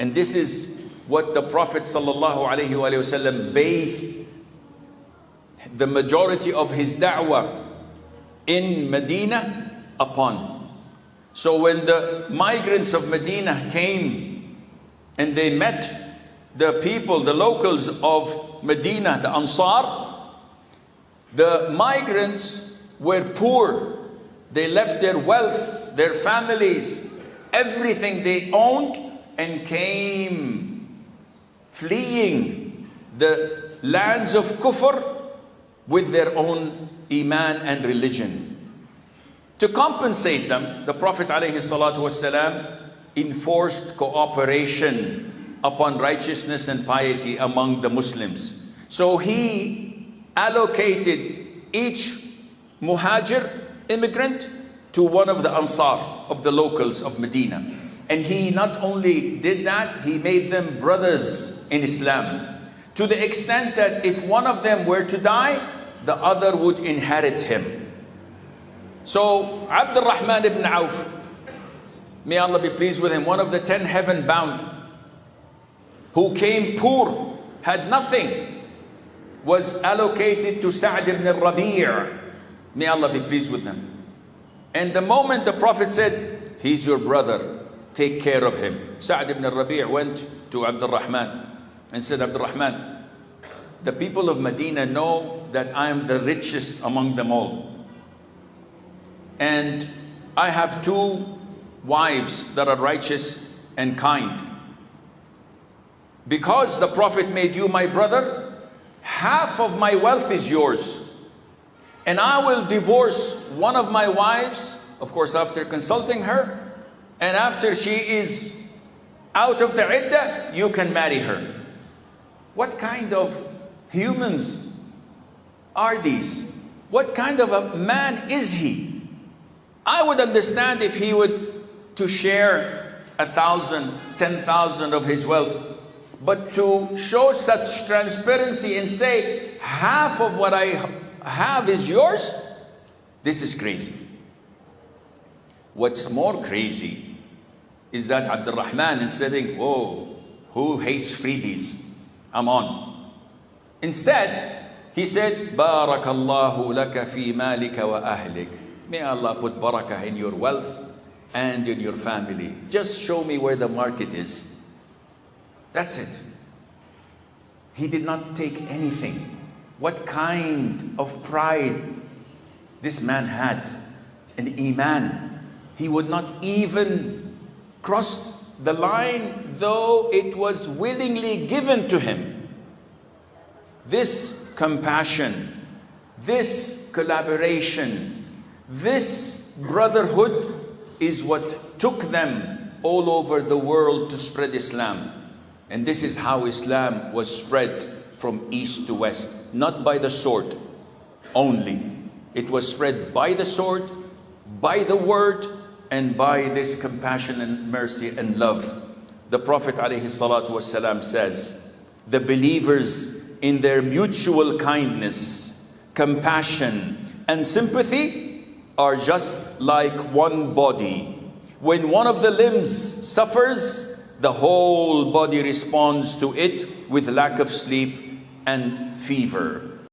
And this is what the Prophet ﷺ based the majority of his da'wah in Medina upon. So when the migrants of Medina came and they met the people, the locals of Medina, the Ansar, the migrants were poor. They left their wealth, their families, everything they owned, and came fleeing the lands of kufr with their own iman and religion. To compensate them, the Prophet ﷺ enforced cooperation upon righteousness and piety among the Muslims. So he allocated each Muhajir immigrant to one of the Ansar, of the locals of Medina. And he not only did that, he made them brothers in Islam, to the extent that if one of them were to die, the other would inherit him. So Abdur Rahman ibn Awf, may Allah be pleased with him, one of the 10 heaven bound, who came poor, had nothing, was allocated to Saad ibn Ar-rabi, may Allah be pleased with them. And the moment the Prophet said, he's your brother, take care of him, Saad ibn Ar-rabi went to Abdur Rahman and said, Abdur Rahman, the people of Medina know that I am the richest among them all. And I have 2 wives that are righteous and kind. Because the Prophet made you my brother, half of my wealth is yours. And I will divorce one of my wives, of course after consulting her, and after she is out of the iddah, you can marry her. What kind of humans are these? What kind of a man is he? I would understand if he would to share 1,000, 10,000 of his wealth. But to show such transparency and say, half of what I have is yours, this is crazy. What's more crazy is that Abdur Rahman, instead of, whoa, who hates freebies? I'm on. Instead, he said, Barakallahu laka fi malika wa ahlik. May Allah put barakah in your wealth and in your family. Just show me where the market is. That's it. He did not take anything. What kind of pride this man had, an iman. He would not even cross the line, though it was willingly given to him. This compassion, this collaboration, this brotherhood is what took them all over the world to spread Islam. And this is how Islam was spread from east to west, not by the sword only. It was spread by the sword, by the word, and by this compassion and mercy and love. The Prophet ﷺ says, the believers in their mutual kindness, compassion, and sympathy are just like one body. When one of the limbs suffers, the whole body responds to it with lack of sleep and fever.